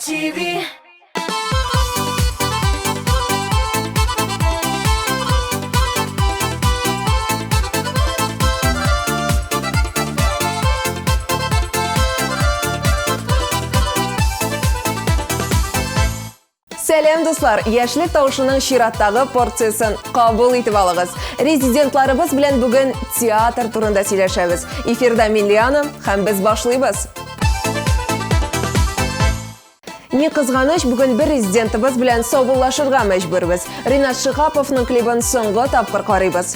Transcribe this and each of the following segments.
TV. Сәлем достар, яшілік таушының шираттағы порциясын қабыл етіп алығыз. Резидентларыбыз білен бүгін театр турында сөйлешеміз. Эфирда Миллиана һәм біз башлыйбыз. Не қызғаныш, бүгін бір резидентіміз білен собыллашырға мәжбүрбіз. Ринат Шихаповның клибін соңғы тапқыр қарайбыз.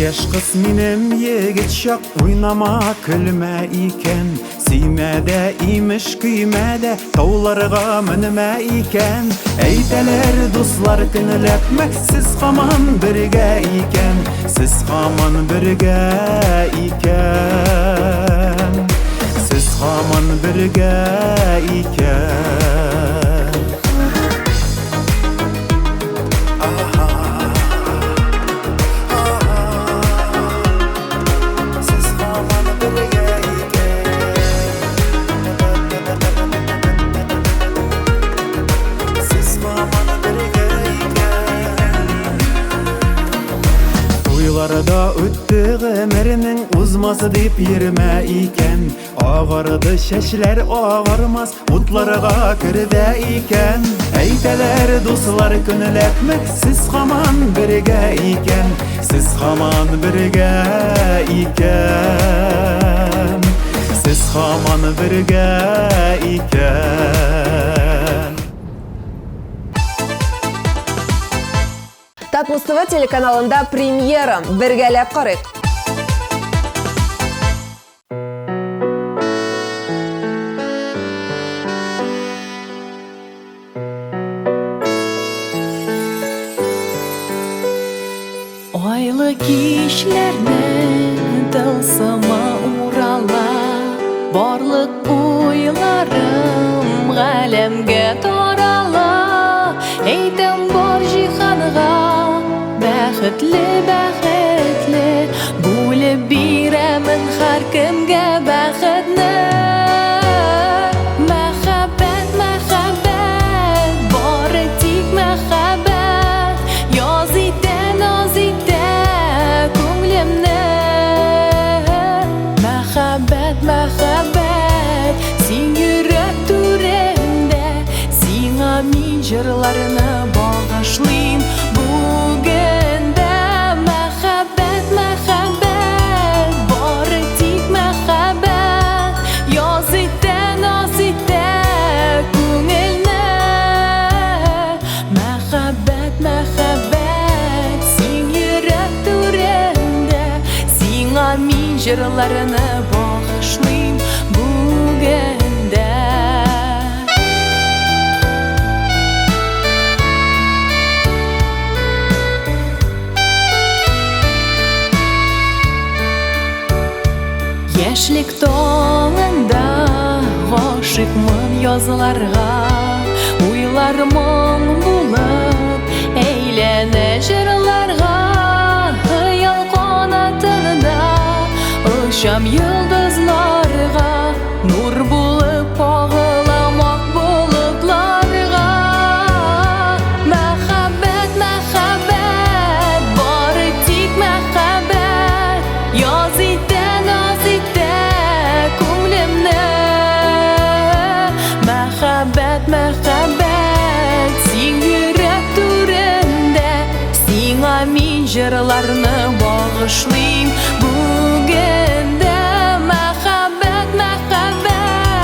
Yaş kız minem yegit şak oynama külme iken Siymede imiş küymede taularga minime iken Eyteler dostlar künülepme siz haman birge iken Siz haman birge iken Siz haman birge iken Toylarda öttü ömrünün uzması deyip yerime iken Ağardı şeşler ağarmaz mutlarga kirde iken Eyteler dostlar künülepmek siz haman birge iken Siz haman birge iken Siz haman birge iken Татмус ТВ телеканалында премьера бергәләп қарайық. Айлы кишләрнең тылсымы урала, барлык уйларым галәмгә тарала. Әйтәм бар җиһанга, бәхетле, бәхетле, бүлеп бирәмен һәркемгә бәхетне. Мәхәббәт, мәхәббәт, бары тик мәхәббәт, яз итә, наз итә күңлемне. Мәхәббәт, мәхәббәт, син йөрәк түрендә, сиңа мин җырларны багышлыйм бүген дә. Мәхәббәт, мәхәббәт, бары тик мәхәббәт, яз итә, наз итә күңелне. Мәхәббәт, мәхәббәт, син йөрәк түрендә, сиңа мин җырларны багышлыйм бүген дә. Яшьлек таңында гашыйкмын язларга, уйлар моң булып әйләнә җырларга. Хыял канатында очам йолдызларга, нур булып агылам ак болытларга. Мәхәббәт, мәхәббәт, бары тик мәхәббәт, яз итә, наз итә күңлемне. Мәхәббәт, мәхәббәт, син йөрәк түрендә, сиңа мин җырларны багышлыйм бүген дә. Мәхәббәт, мәхәббәт,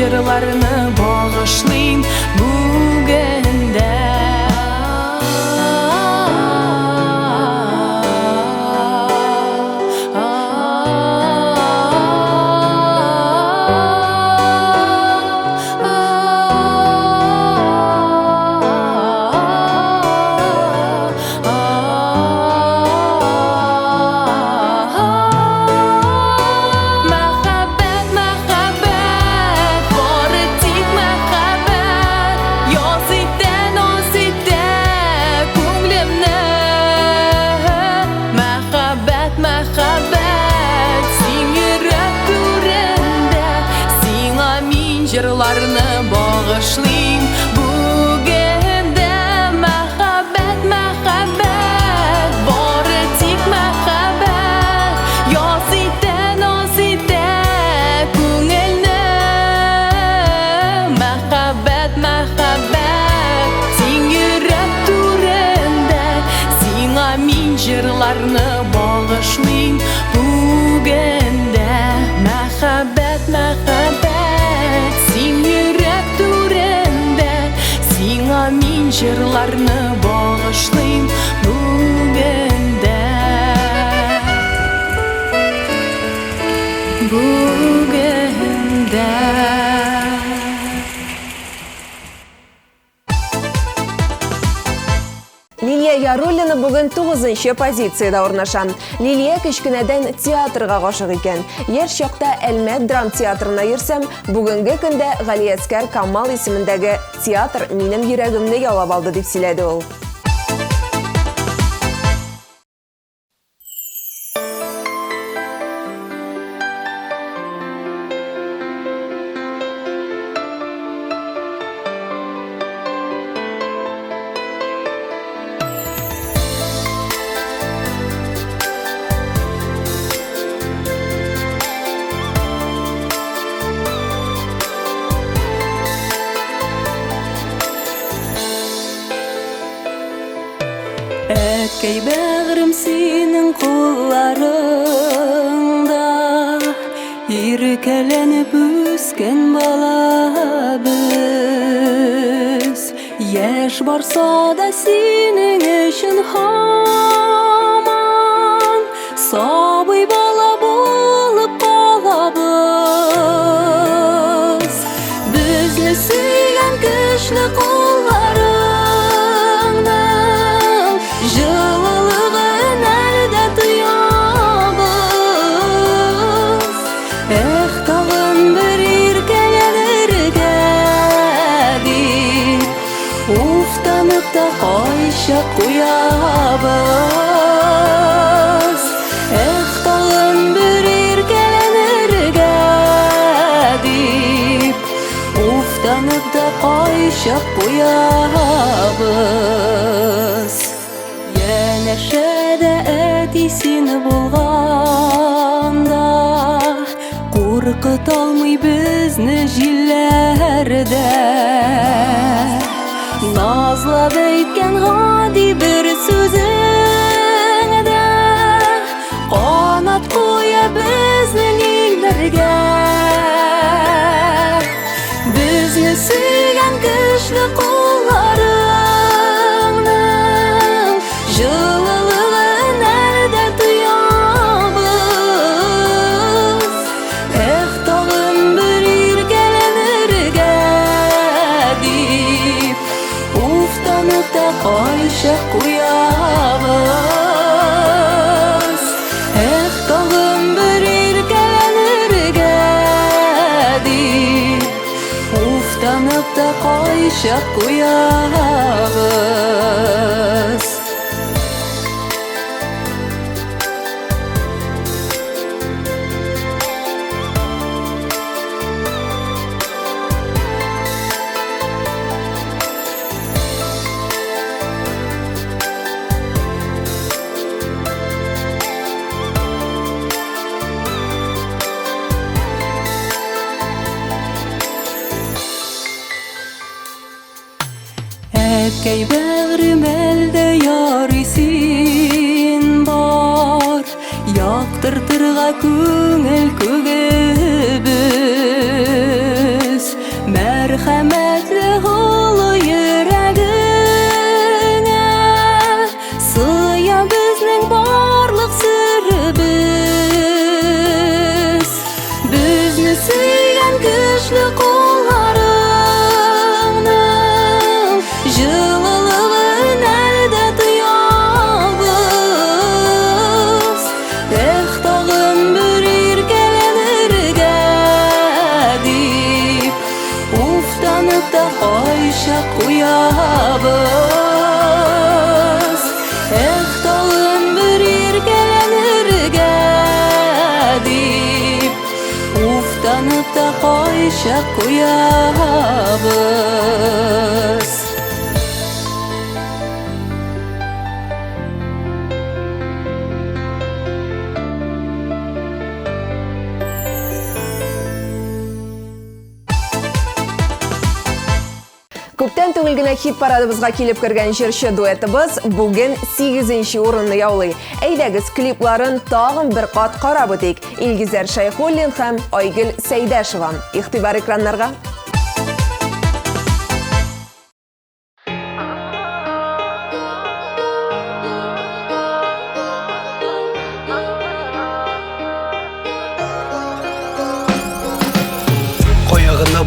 жырларны bağışlayayım бүгінде. Жырларны bağışlayayım бүгінде. Мәхәббәт, мәхәббәт, бары тик мәхәббәт, яз итә, наз итә күңелне. Мәхәббәт, мәхәббәт, син йөрәк түрендә, сиңа мин жырларны bağışlayayım бүгінде. Мәхәббәт, мәхәббәт, син йөрәк түрендә, сиңа мин жырларны bağışlayayım бүгінде. Бүгінде. Лилия Яруллина бүген 9-нчы позицияда урнаша. Лилия кечкенәдән театрга гашык икән. Яшь чакта Әлмәт драм театрына йөрсәм, бүгенге көндә Галиәскәр Камал исемендәге театр минем йөрәгемне яулап алды дип сөйләде ул. Әткәй бәгърем синең кулларыңда, иркәләнеп үскән бала без. Яшь барса да синең өчен һаман сабый бала булып калабыз. Безне сөйгән көчле кулларыңның җылылыгын әлдә тоябыз. Эх, тагын бер иркәләнергә дип, уфтанып та кайчак куябыз. Эх, тагын бер иркәләнергә дип, уфтанып та кайчак куябыз. Янәшәдә әтисен булганда, куркыт алмый безне җилләрдә. Назлап әйткән гади бер сүзеңдә, канат куя безнең иңнәргә. Безне сөйгән көчле кулларыңның җылылыгын әлдә тоябыз. Эх, тагын бер иркәләнергә дип, уфтанып та кайчак куябыз. Эх, тагын бер иркәләнергә дип, уфтанып та кайчак куябыз. Әткәй бәгърем әлдә ярый син бар, яктыртырга күңел күгебез. şak koyabız. Көптен түгел генә хит парадыбызга килеп кергән җырчы дуэтыбыз бүген 8нче урынны яулый. Әйдәгез клипларын тагын бер кат карап үтик. Илгизәр Шайхуллин һәм Айгөл Сәйдәшева. Игътибар экраннарга.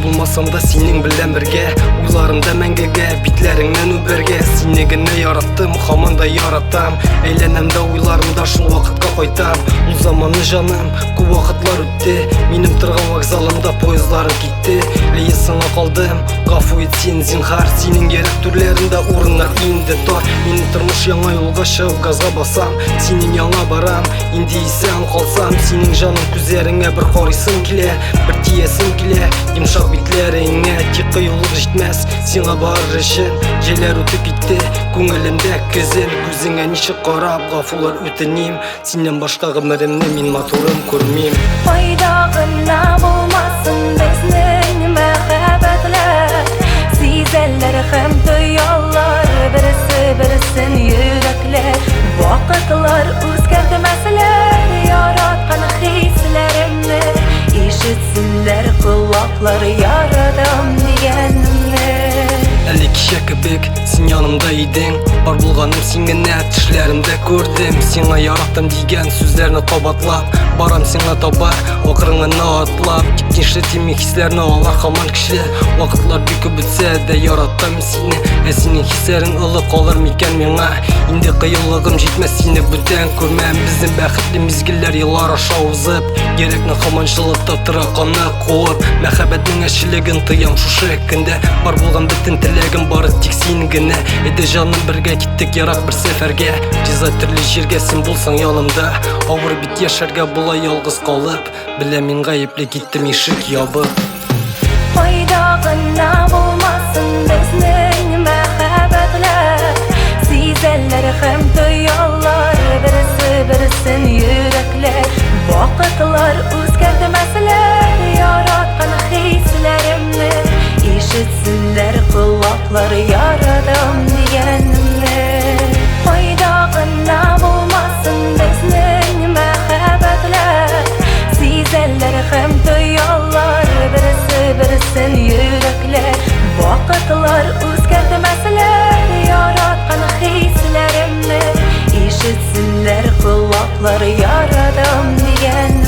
Bulmasam da senin bilen birge Uylarımda mengege Bitlerinden überge Seni gene yarattım Hamanda yarattım Eylenemde uylarımda Şul vakitka koytam Ul zamanı canım Bu vakitlar öttü Benim tırgan vokzalımda Poyuzlarım gitti Ey sana kaldım Gafu et sen zinhar Senin gerek türlerinde Urunlar indi tor Benim tırmış yana yolga Şıv gazga basam Senin yana baram İndi isen kalsam Senin canım küzerine Bir koruysun kile Bir tiyesin kile Yumşak bitlerine Tek yoluk jitmez Sina barışın Jeler ötüp gitti Көңілімде күзін Күзіңе нишік қарап Ғафулар өтінем Сенен başka ғымырымны Мен матурым көрмейм Пайдағына болмасын Біздің мәхәббәтләр Сизәлләр һәм тоялар Бірісі-бірісін йөрәкләр Вакытлар үзгәртмәсләр Яраткан хисләремне Ишетсенләр колаклар Ярадам дигәнне Әлі кеше кебек, сен янымда идең Бар булганым син генә Төшләремдә күрдем Сиңа яраттым дигән сүзләрне кабатлап Барам сиңа таба, акырыңны атлап Тиктеншле тими хисләрне алар һаман кеше Вакытлар бик күп үтсә дә яраттым сине Синең хисләрең олы калыр микән миңа Инде кыюлыгым җитмәс сине бүтән күрмәм Безнең бәхетле мизгелләр еллар аша узып Герекне һаманчылыкта тыраканы куып Мәхәббәтнең әчелеген тоям шушы көндә Бар булган бөтен теләгем бары тик син генә Әйдә җаным бергә киттек ярак бер сәфәргә Җиза төрле җиргә син булсаң янымда Авыр бит яшәргә була ялгыз калып Беләм мин гаепле киттем ишек ябып Пайдағына болмасын Безнең мәхәббәтләр Сизәлләр һәм тоялар Бірісі-бірісен йөрәкләр Вакытлар үзгәртмәсләр Яраткан хисләремне Ишетсенләр колаклар Ярадам дигәнне Пайдағына болмасын Безнең мәхәббәтләр Сизәлләр һәм тоялар Бірісі-бірісен йөрәкләр Вакытлар үзгәртмәсләр Яраткан хисләремне Ишетсенләр колаклар Ярадам дигәнне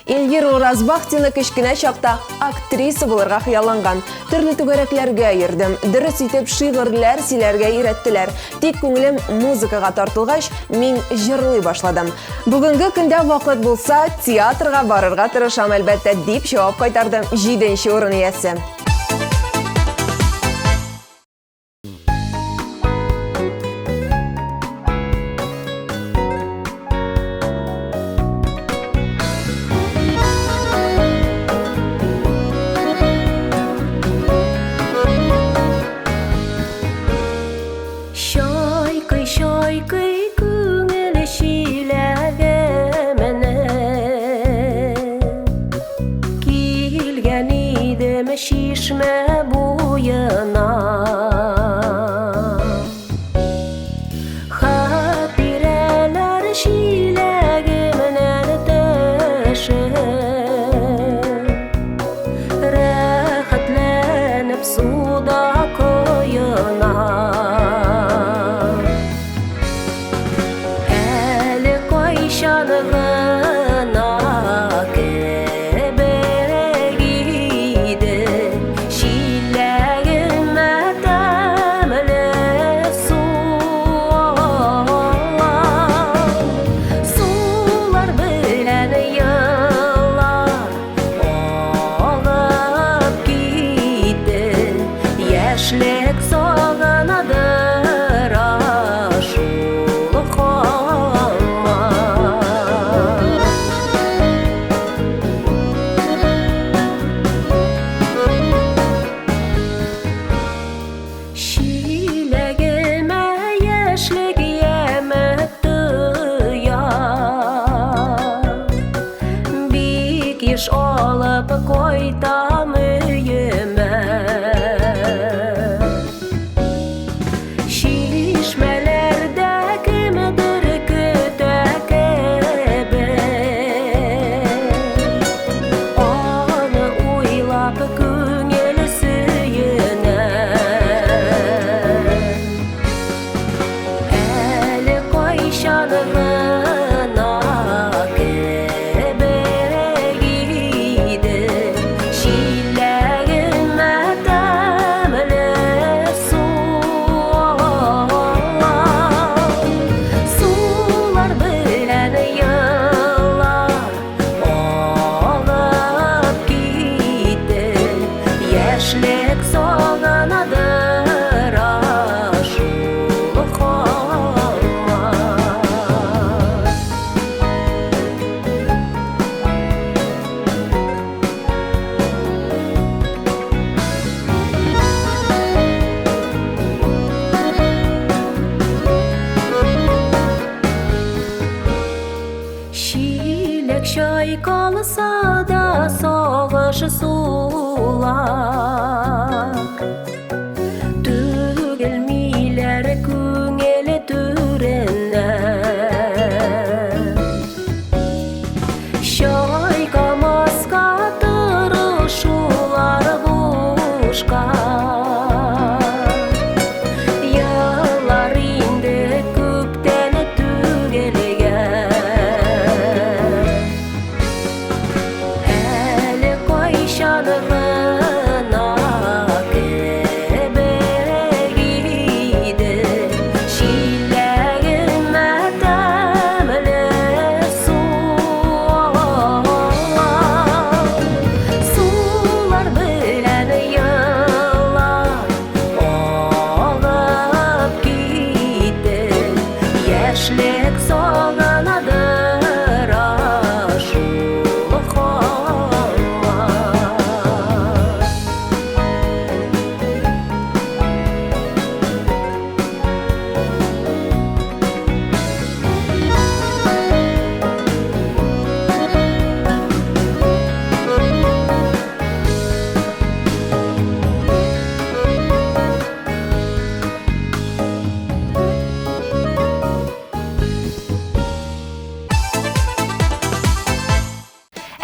Эльвир Уразбахтина кечкенә чакта актриса булырга хыялланган. Төрле түгәрәкләргә йөрдем. Дөрес итеп шигырьләр сөйләргә өйрәттеләр. Тик күңелем музыкага тартылгач, мин җырлый башладым. Бүгенге көндә вакыт булса, театрга барырга тырышам әлбәттә дип җавап кайтарды 7нче урын иясе. Şişme boyuna Hatireler şilegimden taşır Rahatlanıp suda koyuna Eli koyşanığına Еш алып қайтам үйіме Шишмелерде кімдір күтәкебе Аны ойлап көңіл сүйіне Әлі қайшанығына кебегейді Шиләгіме тәмілі Сулар білән йыллар Алып кейді Яшлік соғанадыр ашулы қалар Шилек шайқалса да соғыш сулар Төгілмейлер көңіл түріне Шайқамасқа тырышулар бушқа Ялар инде көптен түгелген Әлі қайшанығына кебегейді Шиләгіме тәмілі Сулар білән йыллар Алып кейді Яшлік соғанадыр ашулы қалар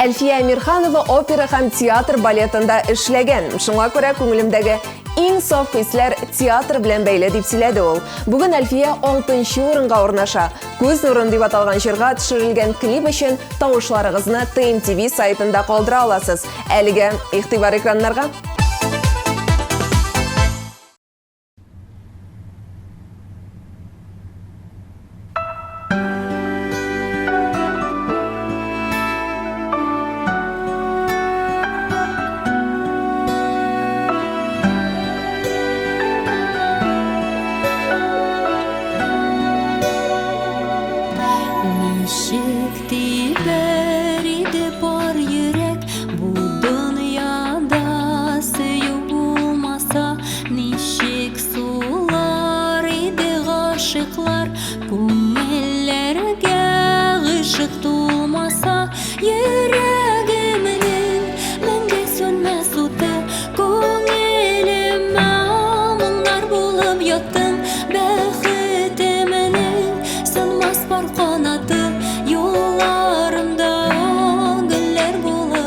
Әлфия Әмирханова опера һәм театр балетында эшләгән. Шуңа күрә күңелемдәге иң саф хисләр театр белән бәйле дип сөйләде ул. Бүген Әлфия 6нчы урынга урнаша. Күз нурын дип аталган җырга төшерелгән клип өчен тавышларыгызны TMTV сайтында калдыра аласыз. Әлегә игътибар экраннарга. Ничек тибәр иде бар йөрәк бу дөньяда сөю булмаса ничек сулар иде гашыклар күңелләргә гыйшык тулмаса йөрәгемнең мәңге сөнмәс уты күңелемә моңнар булып яттым бәхетемнең сынмас бар канаты Юлларымда гөлләр булып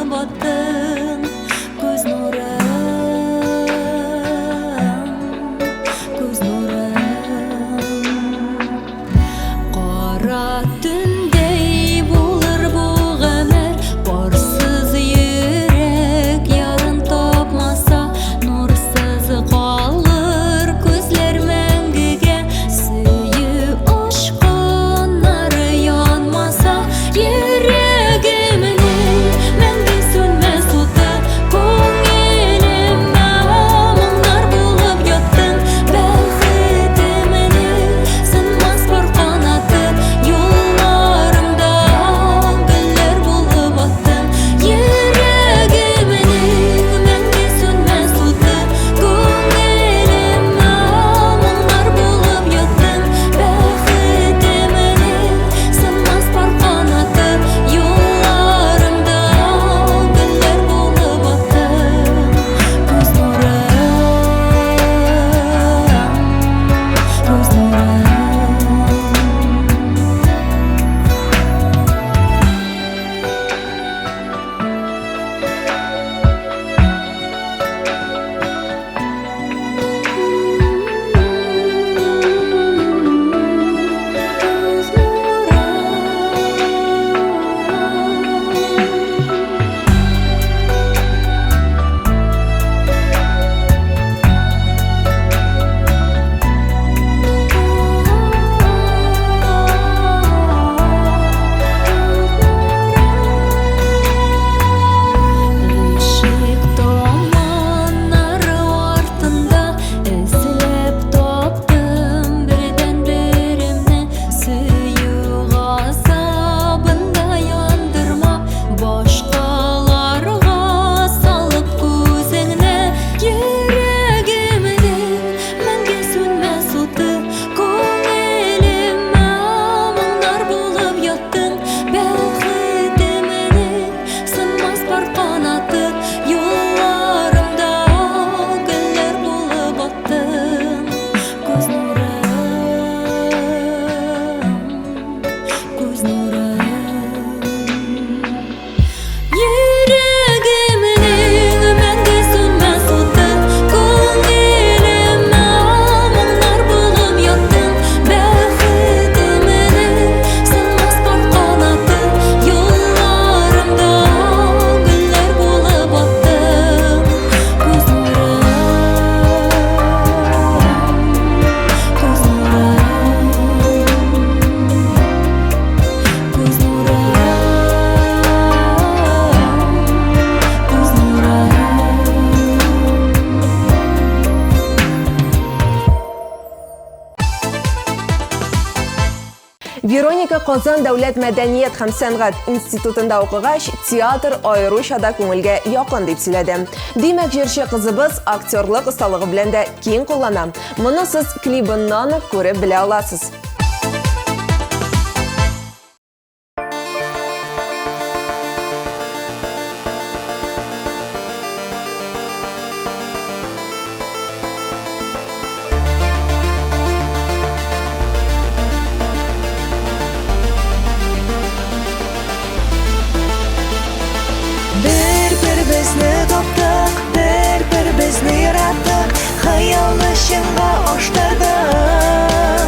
Вероника Qozon Davlat madaniyat һәм сәнгать институтында укыгач, театр аеручада күңелгә якын дип сөйләде. Димәк, җырчы кызыбыз актерлык осталыгы белән дә киң куллана. Моны сез клибыннан ук күреп белә аласыз. Bizni topdik, bir-bizni yaratdik, xayolni shinga oshtirdik.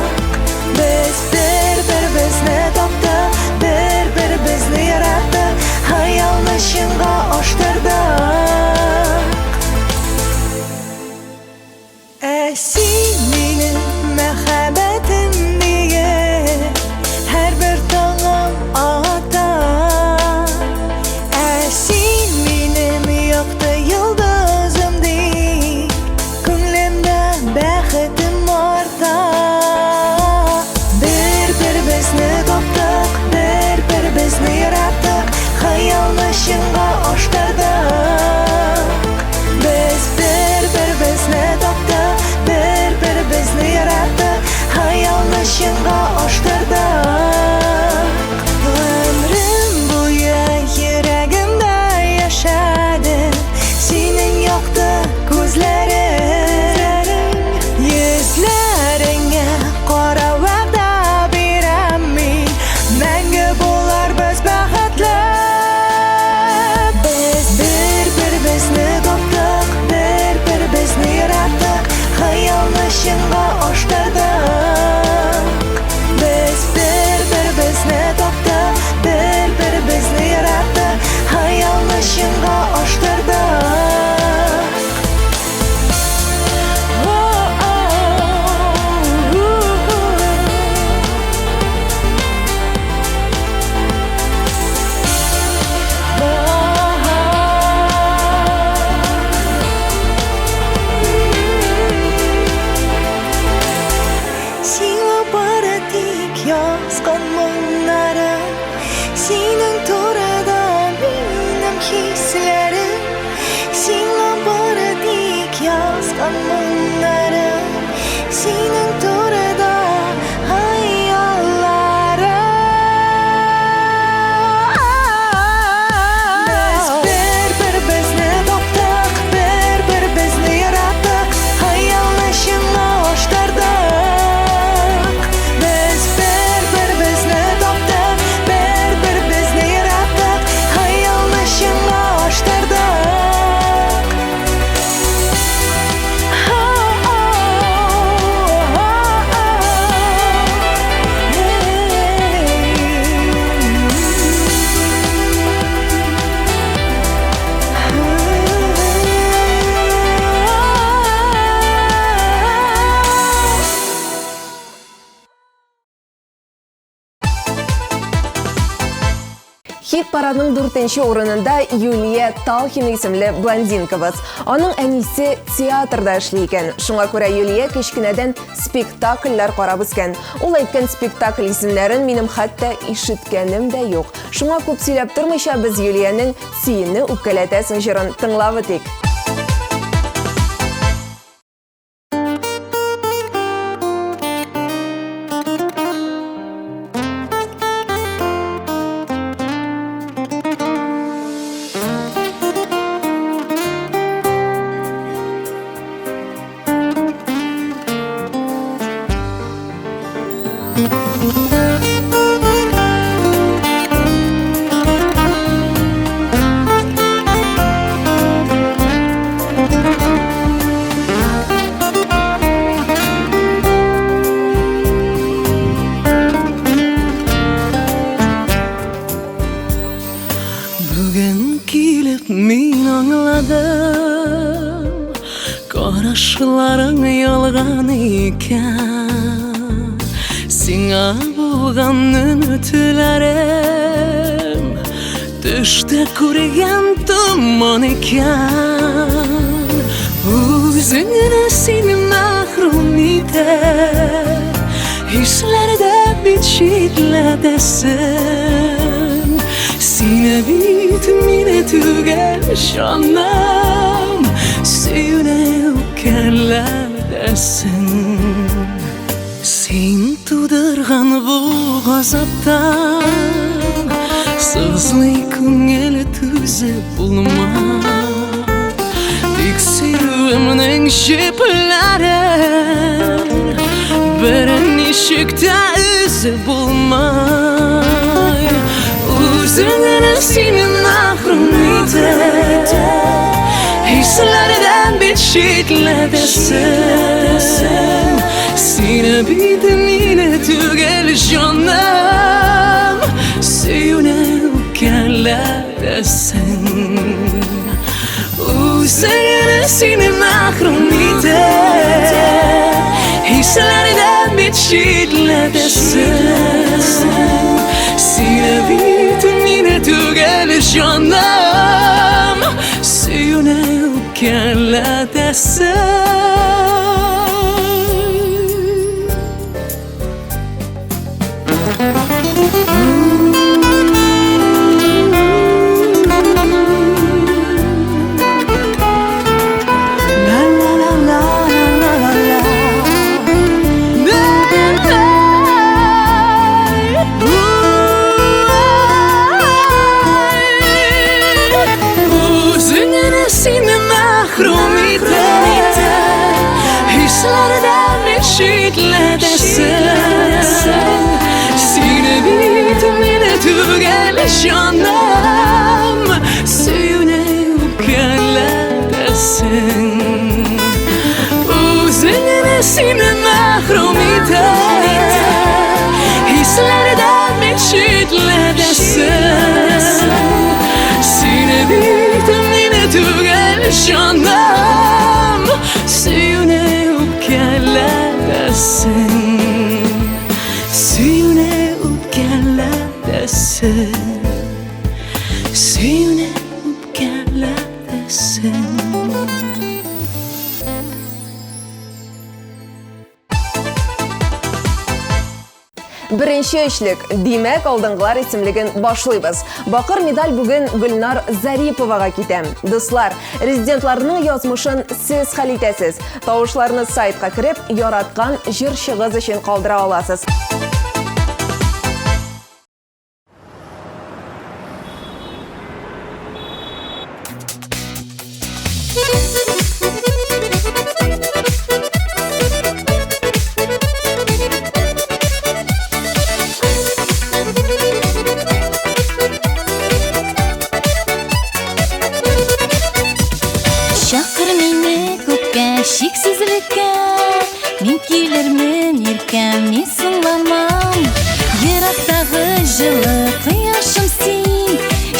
Biz bir-bizni topdik, bir-bizni yaratdik, xayolni shinga oshtirdik. Sen mening muhabbatim diye har bir tongim ota. Xayolni shinga oshtirdik. Biz bir-bizni topdik, bir-bizni yaratdik, xayolni shinga oshtirdik. Ömrüm bo'yi yuragimda yashadi sening yoqdi ko'zlaring. Yuzlaringga qora va'da beraman, menga bo'lar biz baxtli. Xayolni shinga oshtirdik. Biz bir-bizni topdik, bir-bizni yaratdik, xayolni shinga oshtirdik. Yozgan munlarim, sening to'rida mening hislarim. Senlar boridek yozgan munlarim, sening to'rida hayollarim. Biz bir-bizni topdik, bir-bizni yaratdik, xayolni shinga oshtirdik. Biz bir-bizni topdik, bir-bizni yaratdik, xayolni shinga oshtirdik. Хит парадының 4-нче урынында Юлия Талхина исемле блондинкабыз. Аның әнисе театрда эшли икән. Шуңа күрә Юлия кечкенәдән спектакльләр карап үскән. Ул әйткән спектакль исемнәрен минем хәтта ишеткәнем дә юк. Шуңа күп сөйләп тормыйча без Юлияның "Сине үпкәләтәсең" җырын тыңлап үтик. Bugün kilip min anladım, karışlarың yalgan iken. Sina bulgan ümitlerim düşte kurgan duman iken. Üzüne seni mahrum eder, hislerde bir şidledesin Sine bitmine tügel şanlam Sine ukerledesin Sen tudırgan bu gazaptan Sızlı küngel tüze bulma Dik sevimnin şiplerin Beren işikte izi bulmay Üzüngene seni mahrum ite Hislerden bir şidledesin Sine bitmine tügel canım Seyune ukerledesin Üzüngene seni mahrum ite Hislerden bir şidledesin Sine bitmine tügel canım Seyune ukerledesin Hislerden bir şidledesin Sine bitmine tügel canım Seyune ukerledesin Üzüngene seni mahrum ite Hislerden bir şidledesin Sine bitmine tügel canım Seyune ukerledesin Seyune ukerledesin Seyune ukerledesin Birinchi işlik, demek aldыңғылар исемлеген башлыйбыз. Бақыр медаль бүген Гүлнар Зариповаға китем. Дуслар, резидентларының язмышын сіз хәл итәсез. Тавышларны сайтқа кіріп, яратқан жыр шығыз үшін қалдыра аласыз. Шақыр мені көкке шексізлікке Мен келермін еркем мен сыңламам Ерақтағы жылы қияшым сен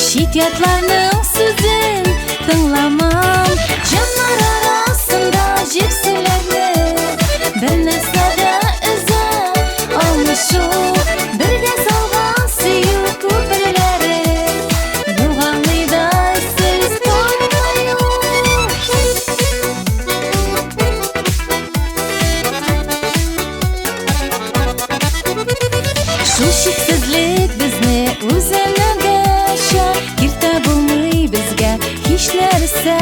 Шитятларның сөзін тыңламам Жанар арасында жепсілерді Бір нәрсәді үзі алмышу Бірге салған сүйу көпірлері Юғалыйдай сіз қоймайу Шул шексізлік бізні өзіміге шар Ерта болмай бізге еш нәрсе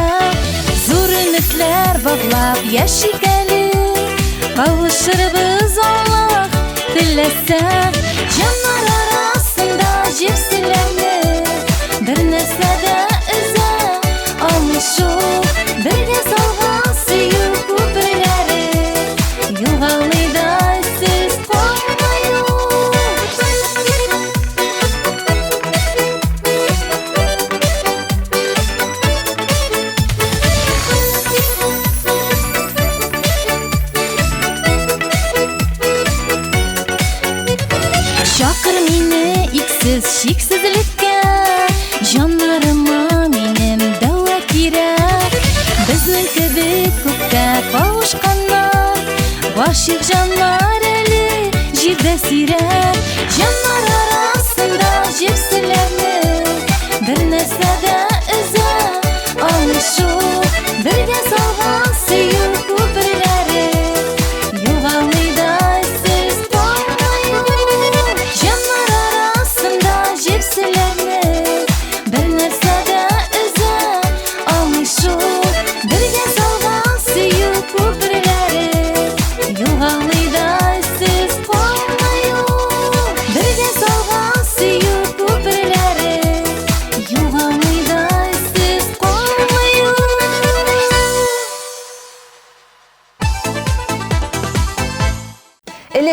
Зор үмітлер бағлап яшикәлі Қауышырбыз Аллах тілесе Жанар арасында жепсілерді Бір нәрсәді үзі алмышу Бірге салған сүйу көпірлері Юғалыйдай сіз қоймайу Шақыр мені иксіз шексізлікке Жанарыма менің дәуа керек Біздің кебек көкке қауышқаннар Ғашық жанар әлі жерде сирек Жанар арасында жепсілерді Бір нәрсәді үзі алмышу Бірге салған сүйу көпірлері Юғалыйдай сіз қоймайу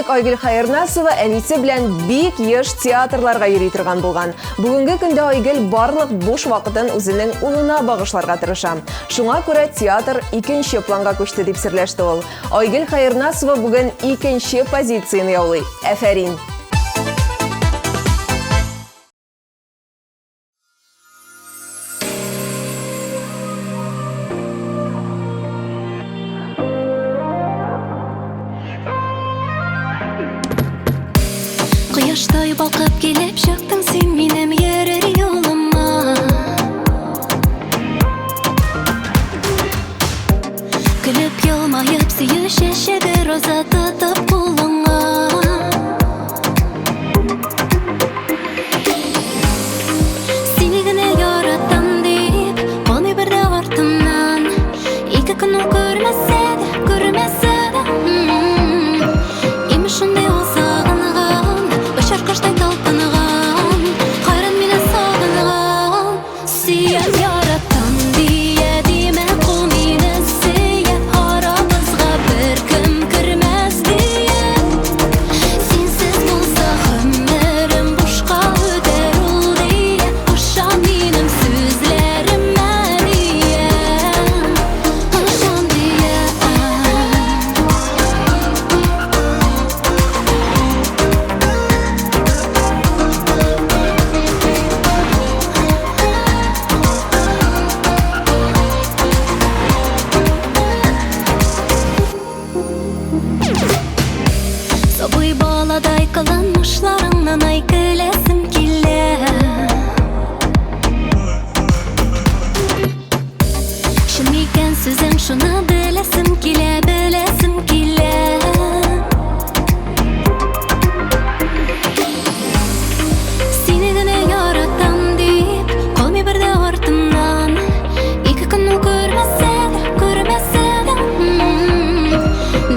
Элек Айгөл Хайырнасова әнисе белән бик еш театрларга йөри торган булган. Бүгенге көндә Айгөл барлык буш вакытын үзенең улына багышларга тырыша. Шуңа күрә театр икенче планга күчте дип серләште ул. Айгөл Хайырнасова бүген икенче позицияны яулый. Афәрин. Кояштай балкып килеп чыктың син минем йөрер юлыма. Көлеп елмаеп сөеш чәчәге роза тотып кулыңа. Сине генә яратам дип, калмый бер дә артымнан. Ике көн ул күрмәсә дә, имеш шундый ул сагынган, башаркаштай талпынган, кайран мине сагынган. Сөйәм яратам дия димә, кул мине сөйә, арабызга беркем кермәс дия. Синсез булса гомерем бушка үтәр ул дия, ышан минем сүзләремә дия, ышан дия. Сабый баладай кылынмышларыңнан ай көләсем килә. Шын икән сүзең, шуны беләсем килә, беләсем килә. Сине генә яратам дип, калмый бер дә артымнан. Ике көн ул күрмәсә дә,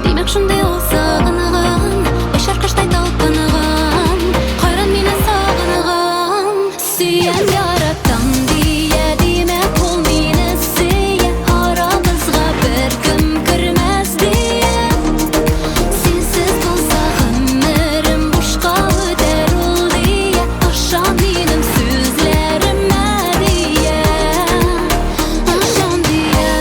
димәк шундый ул сагынган, башаркаштай талпынган, кайран мине сагынган. Сөйәм яратам дия димә, кул мине сөйә, арабызга беркем кермәс дия. Синсез булса гомерем бушка үтәр ул дия, ышан минем сүзләремә дия, ышан дия.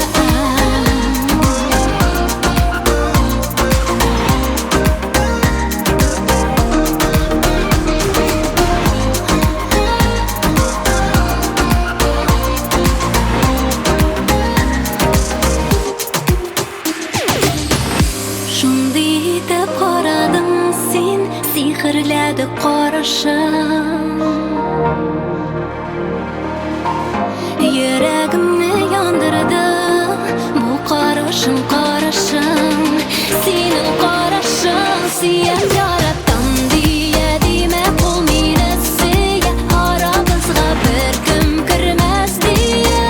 Шундый итеп карадың син, сихерләде карашың. Йөрәгемне яндырды бу карашың, карашың. Синең карашың, сөйәм яратам дия димә, кул мине сөйә, арабызга беркем кермәс дия.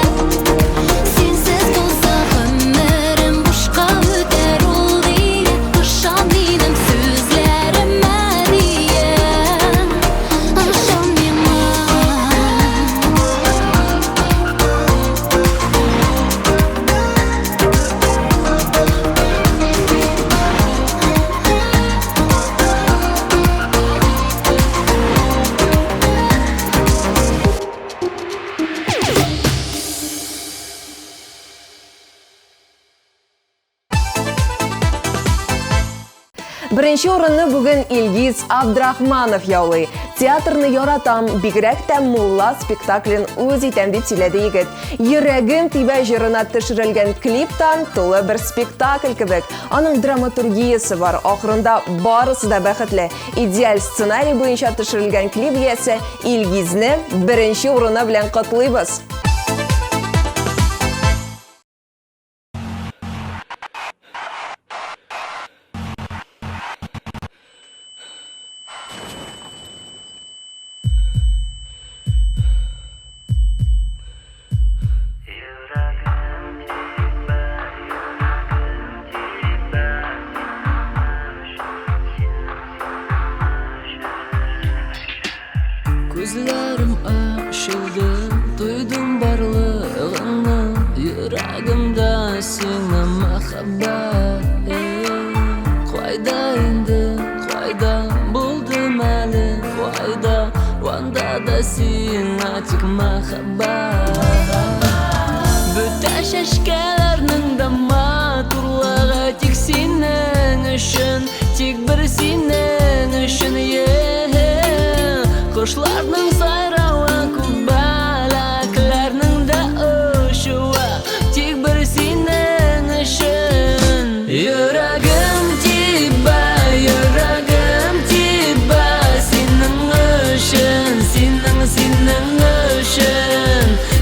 Синсез булса гомерем бушка үтәр ул дия, ышан минем сүзләремә дия, ышан миңа. Беренче урынны бүген Илгиз Абдрахманов яулый. Театрны яратам, бигрәк тә мулла спектаклен үз итәм дип сөйләде егет. Йөрәгем тибә җырына төшерелгән клиптан тулы бер спектакль кебек. Аның драматургиясе бар, ахырында барысы да бәхетле. Идеаль сценарий буенча төшерелгән клип иясе Илгизне беренче урыны белән котлыйбыз. Күзләрем ачылды, тойдым барлыгыңны, йөрәгемдә сиңа мәхәббәт. Кайда инде da sina tik mahabbat Bütä şeşkelerinin de maturlağı tik sinen üçün Tik bir sinen üçün Kuşlarının sayrağı kubbalaklarının da uşuğa Tik bir sinen üçün Yüreğim tiba, yüreğim tiba Senin üçün, senin üçün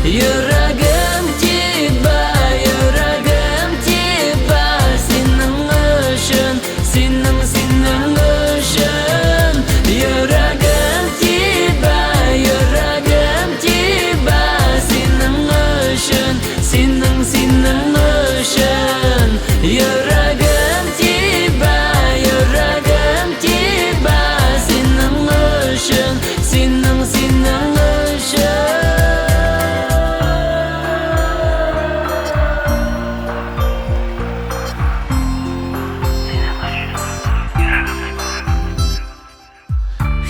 Yüreğim tiba, yüreğim tiba Senin üçün, senin üçün Yüreğim tiba, yüreğim tiba Senin üçün, senin üçün Yüreğim tiba, yüreğim tiba Senin üçün, senin üçün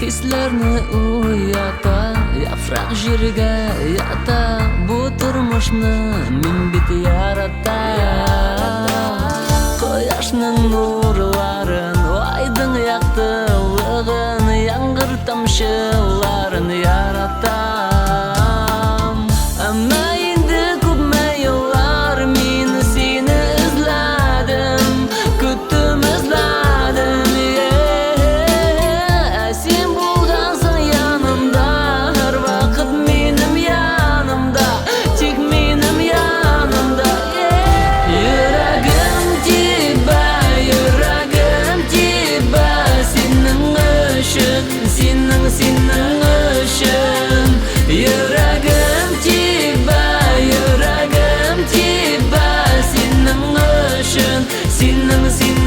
Hislerini uyata, yaprak jirge yata Bu turmuşni min bit yarata Koyaşның nurların, aydın yaktılığın Yangır tamşıların yaratam Ama indi küpme yıllar min seni izledim Küttüm izledim Sen bulgansın yanımda Her vakit benim yanımda Tik benim yanımda Yüreğim tiba, yüreğim tiba Senin üçün, senin üçün Yüreğim tiba, yüreğim tiba Senin üçün, senin üçün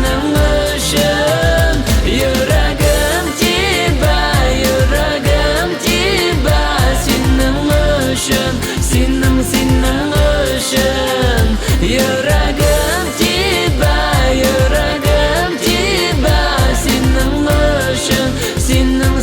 Yüreğim tiba, yüreğim tiba Senin üçün, senin üçün Yüreğim tiba, yüreğim tiba Senin üçün, senin üçün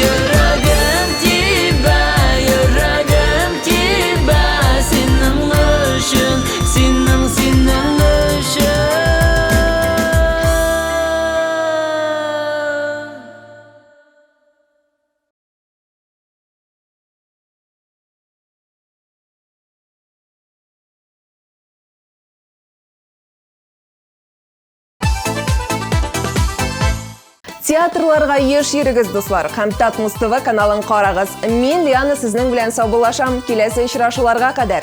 Yüreğim tiba, yüreğim tiba Senin üçün, senin üçün Театрларга еш йөрегез, дуслар, һәм Татмус ТВ каналын карагыз. Мин Лиана сезнең белән саубуллашам. Киләсе очрашуларга кадәр.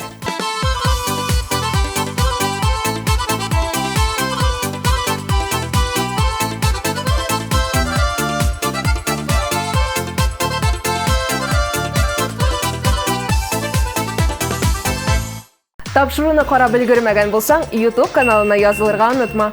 Тапшыруны карап өлгермәгән булсаң, YouTube каналына язылырга онытма.